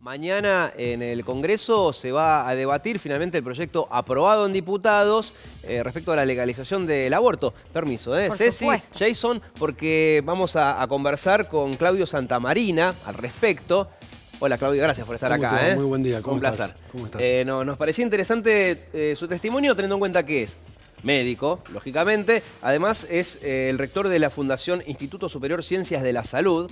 Mañana en el Congreso se va a debatir finalmente el proyecto aprobado en diputados respecto a la legalización del aborto. Permiso, Por Ceci, supuesto. Jason, porque vamos a conversar con Claudio Santamarina al respecto. Hola Claudio, gracias por estar acá. Muy buen día, ¿cómo Un estás? placer. ¿Cómo estás? Nos parecía interesante su testimonio teniendo en cuenta que es médico, lógicamente. Además es el rector de la Fundación Instituto Superior Ciencias de la Salud.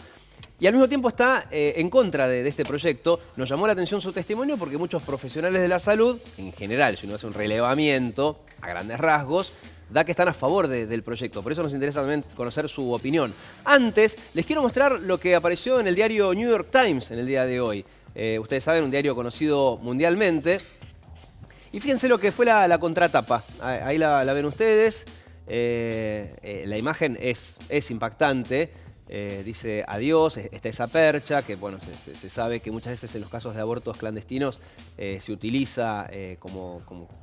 Y al mismo tiempo está en contra de este proyecto. Nos llamó la atención su testimonio porque muchos profesionales de la salud, en general, si uno hace un relevamiento a grandes rasgos, da que están a favor del proyecto. Por eso nos interesa también conocer su opinión. Antes, les quiero mostrar lo que apareció en el diario New York Times en el día de hoy. Ustedes saben, un diario conocido mundialmente. Y fíjense lo que fue la contratapa. Ahí la ven ustedes. La imagen es impactante. Dice adiós, está esa percha, que bueno, se sabe que muchas veces en los casos de abortos clandestinos se utiliza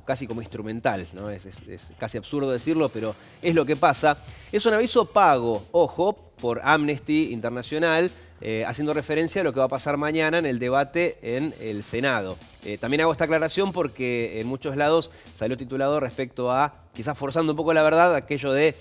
casi como instrumental, ¿no? Es casi absurdo decirlo, pero es lo que pasa. Es un aviso pago, ojo, por Amnesty Internacional, haciendo referencia a lo que va a pasar mañana en el debate en el Senado. También hago esta aclaración porque en muchos lados salió titulado respecto a, quizás forzando un poco la verdad, aquello de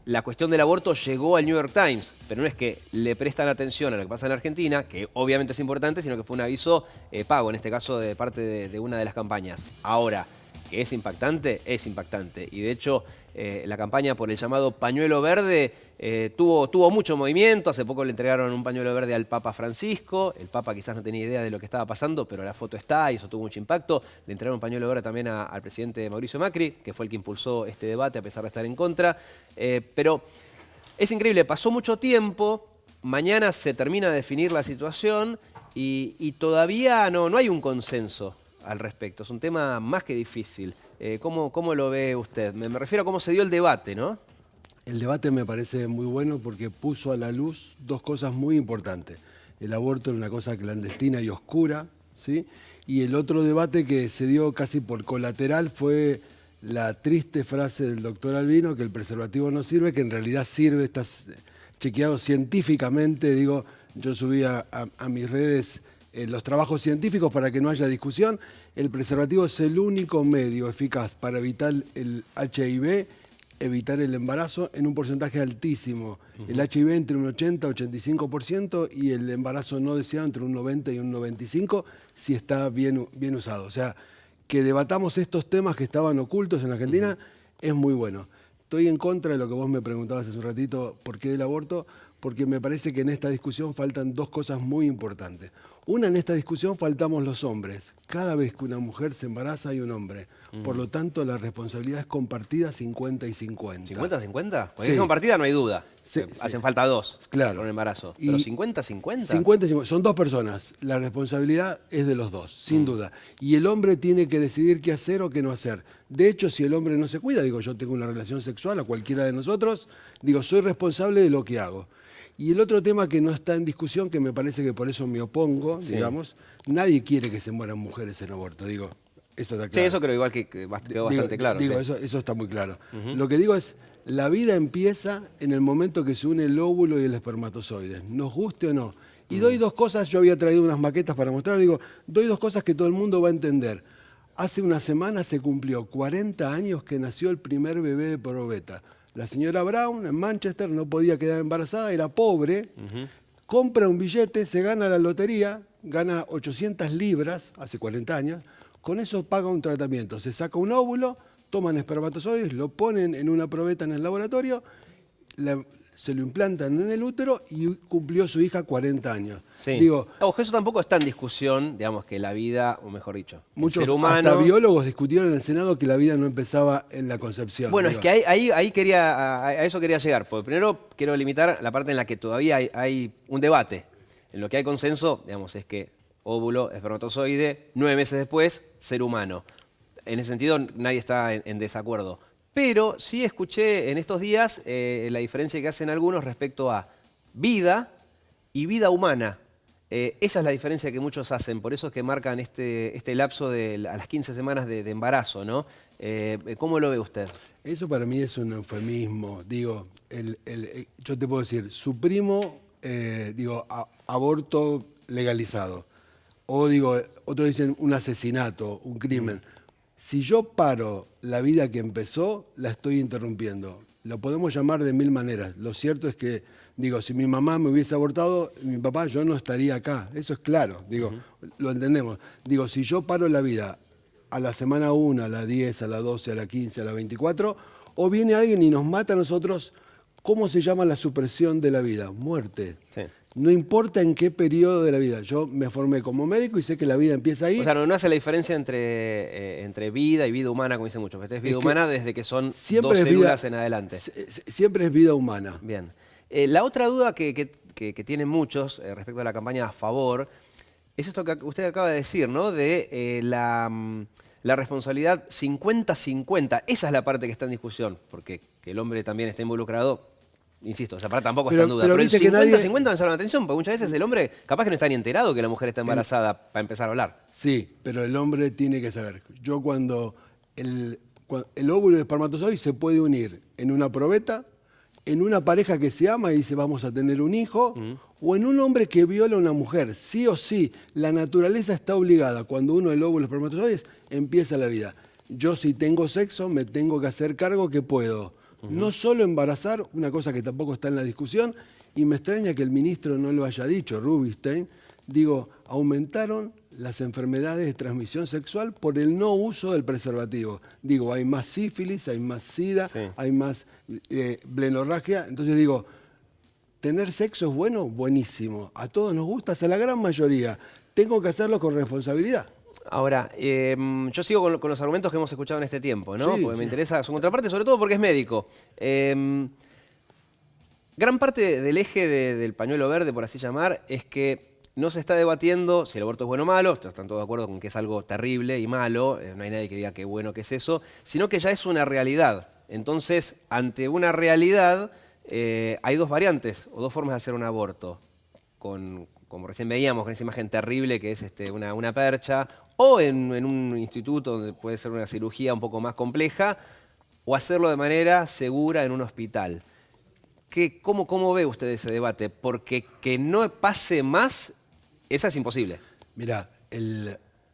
la cuestión del aborto llegó al New York Times, pero no es que le prestan atención a lo que pasa en Argentina, que obviamente es importante, sino que fue un aviso pago, en este caso de parte de una de las campañas. Ahora, que es impactante, es impactante. Y de hecho, la campaña por el llamado pañuelo verde tuvo mucho movimiento. Hace poco le entregaron un pañuelo verde al Papa Francisco. El Papa quizás no tenía idea de lo que estaba pasando, pero la foto está y eso tuvo mucho impacto. Le entregaron un pañuelo verde también al presidente Mauricio Macri, que fue el que impulsó este debate a pesar de estar en contra. Pero es increíble, pasó mucho tiempo. Mañana se termina de definir la situación y todavía no hay un consenso al respecto. Es un tema más que difícil. ¿Cómo lo ve usted? Me refiero a cómo se dio el debate, ¿no? El debate me parece muy bueno porque puso a la luz dos cosas muy importantes. El aborto era una cosa clandestina y oscura, ¿sí? Y el otro debate que se dio casi por colateral fue la triste frase del doctor Albino, que el preservativo no sirve, que en realidad sirve, está chequeado científicamente. Digo, yo subí a mis redes los trabajos científicos para que no haya discusión. El preservativo es el único medio eficaz para evitar el HIV, evitar el embarazo en un porcentaje altísimo. El HIV entre un 80 y 85% y el embarazo no deseado entre un 90 y un 95% si está bien usado. O sea, que debatamos estos temas que estaban ocultos en Argentina es muy bueno. Estoy en contra de lo que vos me preguntabas hace un ratito, ¿por qué del aborto? Porque me parece que en esta discusión faltan dos cosas muy importantes. Una, en esta discusión faltamos los hombres. Cada vez que una mujer se embaraza hay un hombre. Por lo tanto, la responsabilidad es compartida 50 y 50. ¿50-50? Porque Sí. es compartida, no hay duda. Sí, Hacen sí. falta dos Claro. con el embarazo. Y Pero 50-50. 50 y 50. Son dos personas. La responsabilidad es de los dos, sin duda. Y el hombre tiene que decidir qué hacer o qué no hacer. De hecho, si el hombre no se cuida, digo, yo tengo una relación sexual a cualquiera de nosotros, digo, soy responsable de lo que hago. Y el otro tema que no está en discusión, que me parece que por eso me opongo, digamos, nadie quiere que se mueran mujeres en aborto, digo, eso está claro. Sí, eso creo igual que quedó bastante claro. Digo, Sí. eso está muy claro. Lo que digo es, la vida empieza en el momento que se une el óvulo y el espermatozoide, nos guste o no. Y doy dos cosas, yo había traído unas maquetas para mostrar, digo, doy dos cosas que todo el mundo va a entender. Hace una semana se cumplió 40 años que nació el primer bebé de probeta. La señora Brown en Manchester no podía quedar embarazada, era pobre, compra un billete, se gana la lotería, gana 800 libras, hace 40 años, con eso paga un tratamiento, se saca un óvulo, toman espermatozoides, lo ponen en una probeta en el laboratorio, se lo implantan en el útero y cumplió su hija 40 años. Sí. Digo, Ojo, eso tampoco está en discusión, digamos, que la vida, o mejor dicho, el muchos ser humano... hasta biólogos discutieron en el Senado que la vida no empezaba en la concepción. Bueno, digo. es que ahí quería, a eso quería llegar. Porque primero quiero limitar la parte en la que todavía hay un debate. En lo que hay consenso, digamos, es que óvulo, espermatozoide, 9 meses después, ser humano. En ese sentido, nadie está en desacuerdo. Pero sí escuché en estos días la diferencia que hacen algunos respecto a vida y vida humana. Esa es la diferencia que muchos hacen, por eso es que marcan este lapso a las 15 semanas de embarazo, ¿no? ¿Cómo lo ve usted? Eso para mí es un eufemismo. Digo, yo te puedo decir, suprimo, aborto legalizado. O digo, otros dicen un asesinato, un crimen. Si yo paro la vida que empezó, la estoy interrumpiendo. Lo podemos llamar de mil maneras. Lo cierto es que, digo, si mi mamá me hubiese abortado, mi papá, yo no estaría acá. Eso es claro, digo, lo entendemos. Digo, si yo paro la vida a la semana 1, a la 10, a la 12, a la 15, a la 24, o viene alguien y nos mata a nosotros, ¿cómo se llama la supresión de la vida? Muerte. Sí. No importa en qué periodo de la vida. Yo me formé como médico y sé que la vida empieza ahí. O sea, no hace la diferencia entre vida y vida humana, como dicen muchos. Esta es vida humana desde que son 2 células en adelante. Siempre es vida humana. Bien. La otra duda que tienen muchos respecto a la campaña a favor es esto que usted acaba de decir, ¿no? De la responsabilidad 50-50. Esa es la parte que está en discusión, porque que el hombre también está involucrado. Insisto, esa parte tampoco está en duda. Pero el 50-50 me llama la atención, porque muchas veces el hombre capaz que no está ni enterado que la mujer está embarazada para empezar a hablar. Sí, pero el hombre tiene que saber. Yo cuando el óvulo y el espermatozoide se puede unir en una probeta, en una pareja que se ama y dice vamos a tener un hijo, o en un hombre que viola a una mujer. Sí o sí, la naturaleza está obligada. Cuando uno el óvulo y el espermatozoide empieza la vida. Yo si tengo sexo me tengo que hacer cargo que puedo. No solo embarazar, una cosa que tampoco está en la discusión, y me extraña que el ministro no lo haya dicho, Rubinstein, digo, aumentaron las enfermedades de transmisión sexual por el no uso del preservativo. Digo, hay más sífilis, hay más sida, sí, hay más blenorragia. Entonces digo, ¿tener sexo es bueno? Buenísimo. A todos nos gusta, a la gran mayoría. Tengo que hacerlo con responsabilidad. Ahora, yo sigo con los argumentos que hemos escuchado en este tiempo, ¿no? Sí, porque me interesa su contraparte, sobre todo porque es médico. Gran parte del eje del pañuelo verde, por así llamar, es que no se está debatiendo si el aborto es bueno o malo, están todos de acuerdo con que es algo terrible y malo, no hay nadie que diga qué bueno que es eso, sino que ya es una realidad. Entonces, ante una realidad, hay 2 variantes o 2 formas de hacer un aborto. Como recién veíamos, con esa imagen terrible que es una percha, o en un instituto donde puede ser una cirugía un poco más compleja, o hacerlo de manera segura en un hospital. ¿Cómo ve usted ese debate? Porque que no pase más, esa es imposible. Mirá,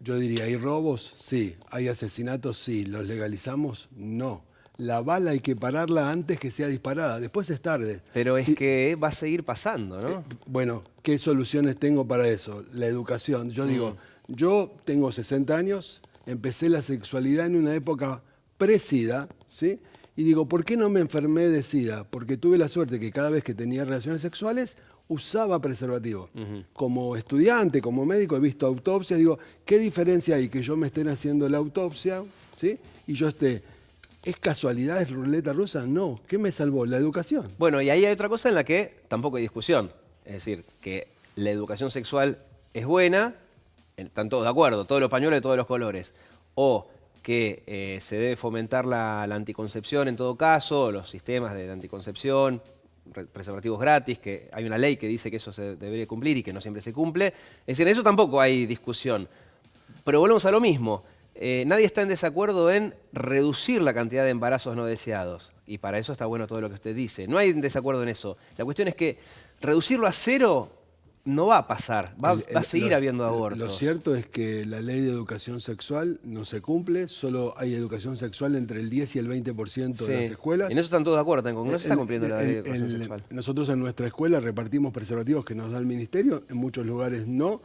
yo diría, ¿hay robos? Sí. ¿Hay asesinatos? Sí. ¿Los legalizamos? No. La bala hay que pararla antes que sea disparada, después es tarde. Pero es que va a seguir pasando, ¿no? Bueno, ¿qué soluciones tengo para eso? La educación. Yo digo, yo tengo 60 años, empecé la sexualidad en una época pre-SIDA, ¿sí? Y digo, ¿por qué no me enfermé de SIDA? Porque tuve la suerte que cada vez que tenía relaciones sexuales usaba preservativo. Como estudiante, como médico, he visto autopsias, digo, ¿qué diferencia hay que yo me estén haciendo la autopsia, ¿sí? Y yo esté... ¿Es casualidad? ¿Es ruleta rusa? No. ¿Qué me salvó? La educación. Bueno, y ahí hay otra cosa en la que tampoco hay discusión. Es decir, que la educación sexual es buena, están todos de acuerdo, todos los pañuelos de todos los colores. O que se debe fomentar la anticoncepción en todo caso, los sistemas de anticoncepción, preservativos gratis, que hay una ley que dice que eso se debería cumplir y que no siempre se cumple. Es decir, en eso tampoco hay discusión. Pero volvemos a lo mismo. Nadie está en desacuerdo en reducir la cantidad de embarazos no deseados. Y para eso está bueno todo lo que usted dice. No hay desacuerdo en eso. La cuestión es que reducirlo a 0 no va a pasar. Va a seguir habiendo abortos. Lo cierto es que la ley de educación sexual no se cumple. Solo hay educación sexual entre el 10 y el 20% de las escuelas. Y en eso están todos de acuerdo. No se está cumpliendo la ley de educación sexual. Nosotros en nuestra escuela repartimos preservativos que nos da el ministerio. En muchos lugares no.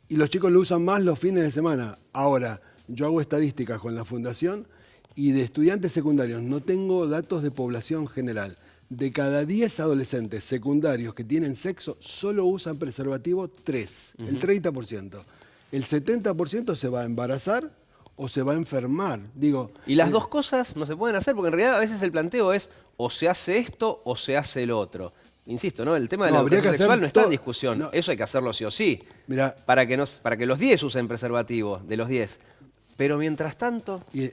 Y los chicos lo usan más los fines de semana. Ahora... Yo hago estadísticas con la fundación y de estudiantes secundarios no tengo datos de población general. De cada 10 adolescentes secundarios que tienen sexo, solo usan preservativo 3, el 30%. El 70% se va a embarazar o se va a enfermar. Digo, y las 2 cosas no se pueden hacer porque en realidad a veces el planteo es o se hace esto o se hace el otro. Insisto, ¿no? El tema de la educación sexual no está en discusión. No. Eso hay que hacerlo sí o sí. Mirá, para que los 10 usen preservativo, de los 10. Pero mientras tanto... Y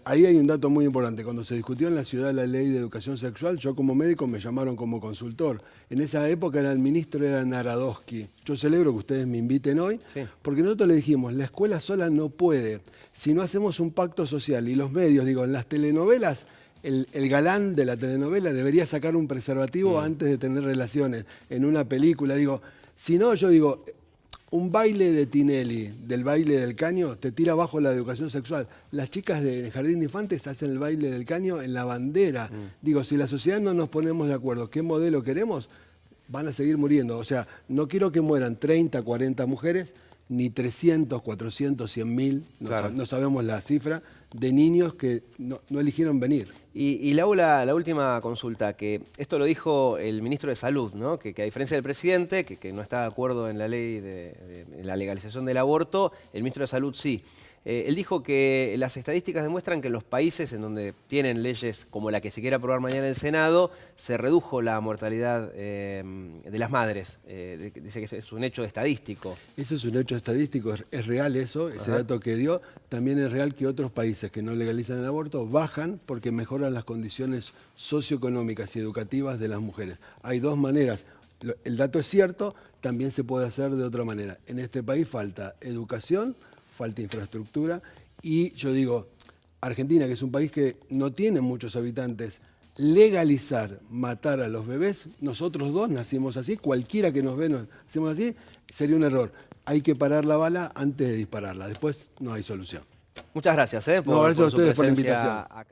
ahí hay un dato muy importante. Cuando se discutió en la ciudad la ley de educación sexual, yo como médico me llamaron como consultor. En esa época el ministro era Narodowski. Yo celebro que ustedes me inviten hoy, porque nosotros le dijimos, la escuela sola no puede. Si no hacemos un pacto social y los medios, digo, en las telenovelas, el galán de la telenovela debería sacar un preservativo antes de tener relaciones. En una película, digo, si no, yo digo... Un baile de Tinelli, del baile del caño, te tira abajo la educación sexual. Las chicas del jardín de infantes hacen el baile del caño en la bandera. Digo, si la sociedad no nos ponemos de acuerdo qué modelo queremos, van a seguir muriendo. O sea, no quiero que mueran 30, 40 mujeres, ni 300, 400, 100.000, Claro. no sabemos la cifra, de niños que no eligieron venir. Y Laura, la última consulta, que esto lo dijo el ministro de Salud, ¿no? Que a diferencia del presidente, que no está de acuerdo en la ley en la legalización del aborto, el ministro de Salud sí. Él dijo que las estadísticas demuestran que en los países en donde tienen leyes como la que se quiere aprobar mañana en el Senado, se redujo la mortalidad de las madres. Dice que es un hecho estadístico. Eso es un hecho estadístico, es real eso, ese dato que dio. También es real que otros países que no legalizan el aborto bajan porque mejoran las condiciones socioeconómicas y educativas de las mujeres. Hay dos maneras. El dato es cierto, también se puede hacer de otra manera. En este país falta educación, falta infraestructura y yo digo, Argentina, que es un país que no tiene muchos habitantes, legalizar matar a los bebés, nosotros dos nacimos así, cualquiera que nos ve nos hacemos así, sería un error. Hay que parar la bala antes de dispararla, después no hay solución. Muchas gracias No, gracias a su ustedes por la presencia invitación. acá.